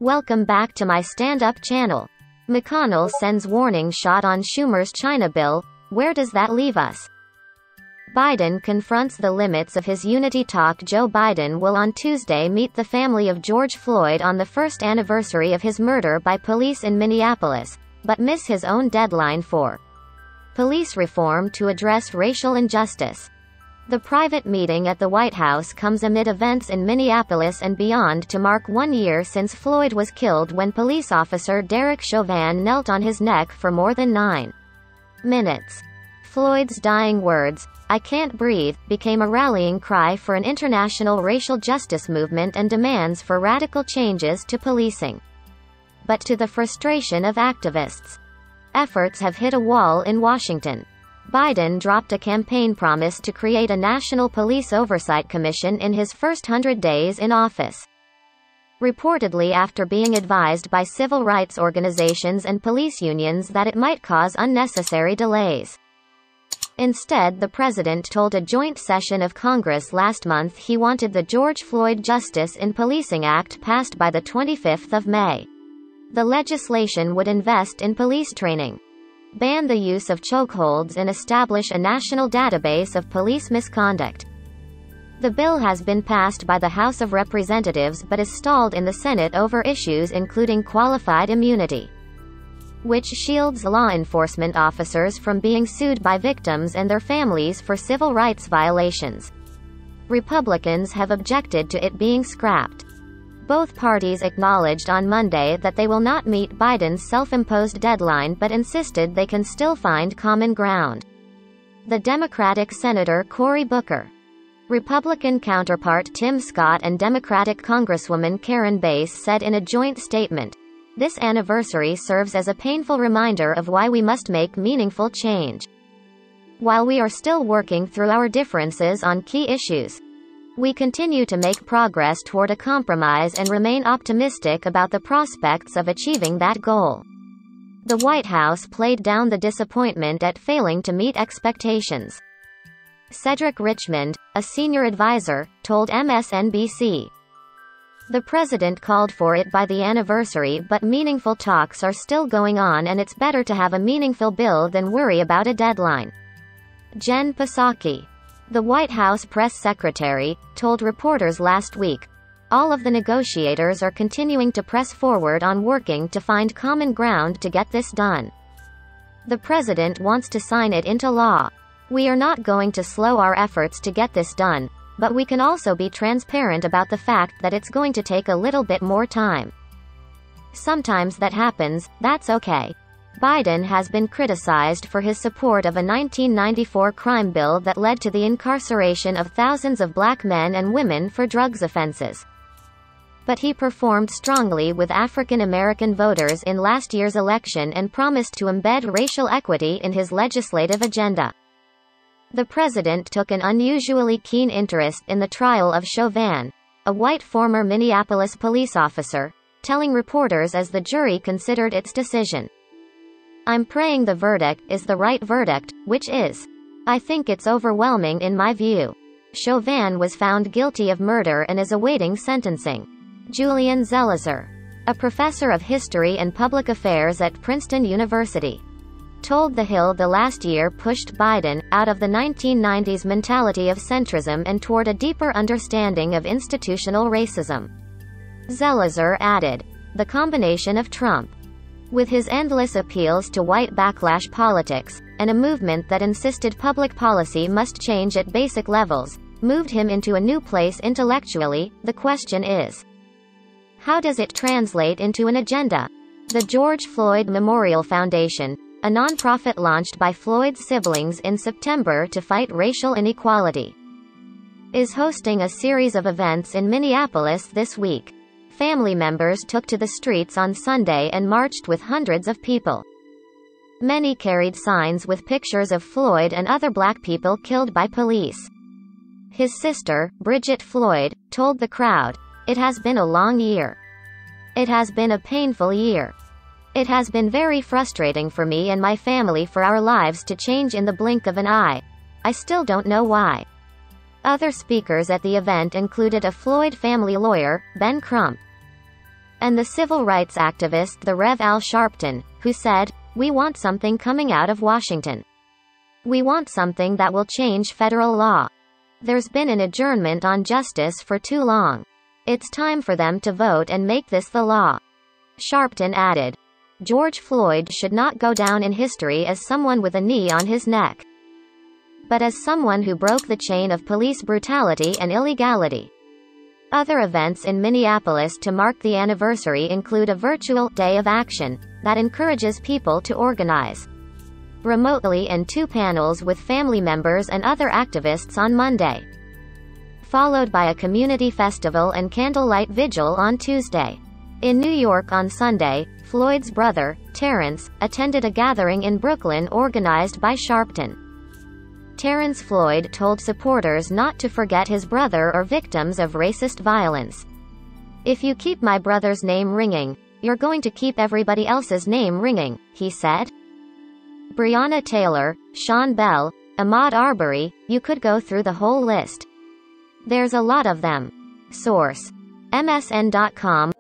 Welcome back to my stand-up channel. McConnell sends warning shot on Schumer's China bill. Where does that leave us? Biden confronts the limits of his unity talk. Joe Biden will on Tuesday meet the family of George Floyd on the first anniversary of his murder by police in Minneapolis, but miss his own deadline for police reform to address racial injustice. The private meeting at the White House comes amid events in Minneapolis and beyond to mark 1 year since Floyd was killed when police officer Derek Chauvin knelt on his neck for more than 9 minutes. Floyd's dying words, "I can't breathe," became a rallying cry for an international racial justice movement and demands for radical changes to policing. But to the frustration of activists, efforts have hit a wall in Washington. Biden dropped a campaign promise to create a National Police Oversight Commission in his first 100 days in office, reportedly after being advised by civil rights organizations and police unions that it might cause unnecessary delays. Instead, the president told a joint session of Congress last month he wanted the George Floyd Justice in Policing Act passed by the 25th of May. The legislation would invest in police training, ban the use of chokeholds, and establish a national database of police misconduct. The bill has been passed by the House of Representatives but is stalled in the Senate over issues including qualified immunity, which shields law enforcement officers from being sued by victims and their families for civil rights violations. Republicans have objected to it being scrapped. Both parties acknowledged on Monday that they will not meet Biden's self-imposed deadline but insisted they can still find common ground. The Democratic Senator Cory Booker, Republican counterpart Tim Scott, and Democratic Congresswoman Karen Bass said in a joint statement, "This anniversary serves as a painful reminder of why we must make meaningful change. While we are still working through our differences on key issues, we continue to make progress toward a compromise and remain optimistic about the prospects of achieving that goal." The White House played down the disappointment at failing to meet expectations. Cedric Richmond, a senior advisor, told MSNBC, "The president called for it by the anniversary, but meaningful talks are still going on and it's better to have a meaningful bill than worry about a deadline." Jen Psaki, the White House press secretary, told reporters last week, "All of the negotiators are continuing to press forward on working to find common ground to get this done. The president wants to sign it into law. We are not going to slow our efforts to get this done, but we can also be transparent about the fact that it's going to take a little bit more time. Sometimes that happens, that's okay." Biden has been criticized for his support of a 1994 crime bill that led to the incarceration of thousands of black men and women for drugs offenses. But he performed strongly with African American voters in last year's election and promised to embed racial equity in his legislative agenda. The president took an unusually keen interest in the trial of Chauvin, a white former Minneapolis police officer, telling reporters as the jury considered its decision, "I'm praying the verdict is the right verdict, which is, I think it's overwhelming in my view." Chauvin was found guilty of murder and is awaiting sentencing. Julian Zelizer, a professor of history and public affairs at Princeton University, told The Hill the last year pushed Biden out of the 1990s mentality of centrism and toward a deeper understanding of institutional racism. Zelizer added, "The combination of Trump, with his endless appeals to white backlash politics, and a movement that insisted public policy must change at basic levels, moved him into a new place intellectually. The question is, how does it translate into an agenda?" The George Floyd Memorial Foundation, a nonprofit launched by Floyd's siblings in September to fight racial inequality, is hosting a series of events in Minneapolis this week. Family members took to the streets on Sunday and marched with hundreds of people. Many carried signs with pictures of Floyd and other black people killed by police. His sister, Bridget Floyd, told the crowd, "It has been a long year. It has been a painful year. It has been very frustrating for me and my family for our lives to change in the blink of an eye. I still don't know why." Other speakers at the event included a Floyd family lawyer, Ben Crump, and the civil rights activist the Rev. Al Sharpton, who said, "We want something coming out of Washington. We want something that will change federal law. There's been an adjournment on justice for too long. It's time for them to vote and make this the law." Sharpton added, "George Floyd should not go down in history as someone with a knee on his neck, but as someone who broke the chain of police brutality and illegality." Other events in Minneapolis to mark the anniversary include a virtual Day of Action that encourages people to organize remotely and 2 panels with family members and other activists on Monday, followed by a community festival and candlelight vigil on Tuesday. In New York on Sunday, Floyd's brother, Terrence, attended a gathering in Brooklyn organized by Sharpton. Terrence Floyd told supporters not to forget his brother or victims of racist violence. "If you keep my brother's name ringing, you're going to keep everybody else's name ringing," he said. Breonna Taylor, Sean Bell, Ahmaud Arbery, you could go through the whole list. There's a lot of them. Source: MSN.com.